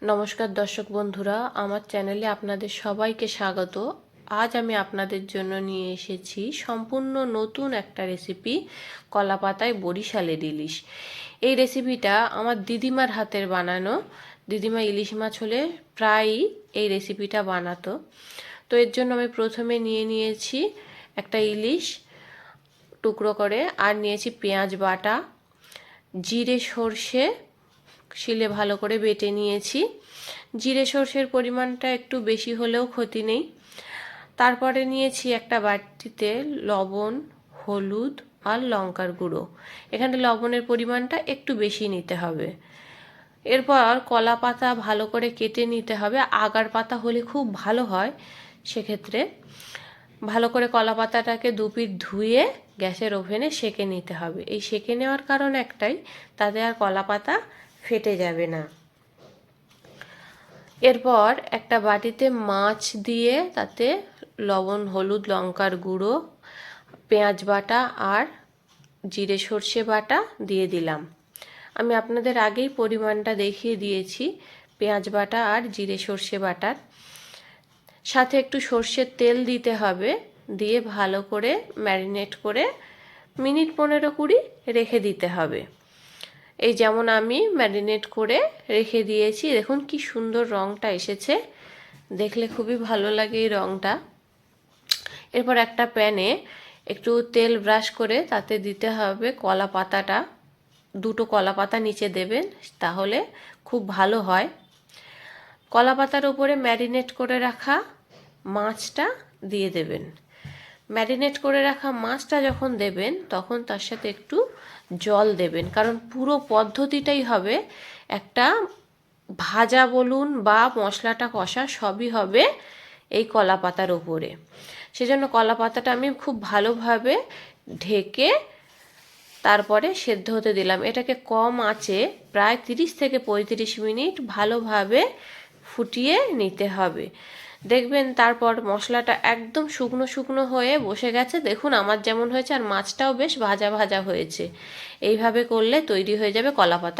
নমস্কার দর্শক বন্ধুরা, আমার চ্যানেলে আপনাদের সবাইকে স্বাগত। আজ আমি আপনাদের জন্য নিয়ে এসেছি সম্পূর্ণ নতুন একটা রেসিপি, কলা পাতায় বরিশালের ইলিশ। এই রেসিপিটা আমার দিদিমার হাতের বানানো। দিদিমা ইলিশ মাছ হলে প্রায়ই এই রেসিপিটা বানাতো। তো এর জন্য আমি প্রথমে নিয়ে নিয়েছি একটা ইলিশ টুকরো করে, আর নিয়েছি পেঁয়াজ বাটা, জিরে সর্ষে শিলে ভালো করে বেটে নিয়েছি। জিরে সর্ষের পরিমাণটা একটু বেশি হলেও ক্ষতি নেই। তারপরে নিয়েছি একটা বাটিতে লবণ, হলুদ আর লঙ্কার গুঁড়ো। এখানে লবণের পরিমাণটা একটু বেশি নিতে হবে। এরপর কলা পাতা ভালো করে কেটে নিতে হবে। আগার পাতা হলে খুব ভালো হয়। সেক্ষেত্রে ভালো করে কলা পাতাটাকে দুপিঠ ধুয়ে গ্যাসের ওভেনে সেঁকে নিতে হবে। এই সেঁকে নেওয়ার কারণ একটাই, তাতে আর কলা পাতা ফেটে যাবে না। এরপর একটা বাটিতে মাছ দিয়ে তাতে লবণ, হলুদ, লঙ্কার গুঁড়ো, পেঁয়াজ বাটা আর জিরে সর্ষে বাটা দিয়ে দিলাম। আমি আপনাদের আগেই পরিমাণটা দেখিয়ে দিয়েছি পেঁয়াজ বাটা আর জিরে সর্ষে বাটার। সাথে একটু সর্ষের তেল দিতে হবে। দিয়ে ভালো করে ম্যারিনেট করে মিনিট 15-20 রেখে দিতে হবে। এই যেমন আমি ম্যারিনেট করে রেখে দিয়েছি, দেখুন কি সুন্দর রঙটা এসেছে, দেখলে খুবই ভালো লাগে এই রঙটা। এরপর একটা প্যানে একটু তেল ব্রাশ করে তাতে দিতে হবে কলা পাতাটা। 2টো কলা পাতা নিচে দেবেন, তাহলে খুব ভালো হয়। কলা পাতার উপরে ম্যারিনেট করে রাখা মাছটা দিয়ে দেবেন। ম্যারিনেট করে রাখা মাছটা যখন দেবেন তখন তার সাথে একটু জল দেবেন, কারণ পুরো পদ্ধতিটাই হবে একটা ভাজা বলুন বা মশলাটা কষা, সবই হবে এই কলা পাতার উপরে। সেজন্য কলা পাতাটা আমি খুব ভালোভাবে ঢেকে তারপরে সেদ্ধ হতে দিলাম। এটাকে কম আঁচে প্রায় 30-35 মিনিট ভালোভাবে ফুটিয়ে নিতে হবে। দেখবেন তারপর মশলাটা একদম শুকনো শুকনো হয়ে বসে গেছে। দেখুন আমার যেমন হয়েছে, আর মাছটাও বেশ ভাজা ভাজা হয়েছে। এইভাবে করলে তৈরি হয়ে যাবে কলা পাতা।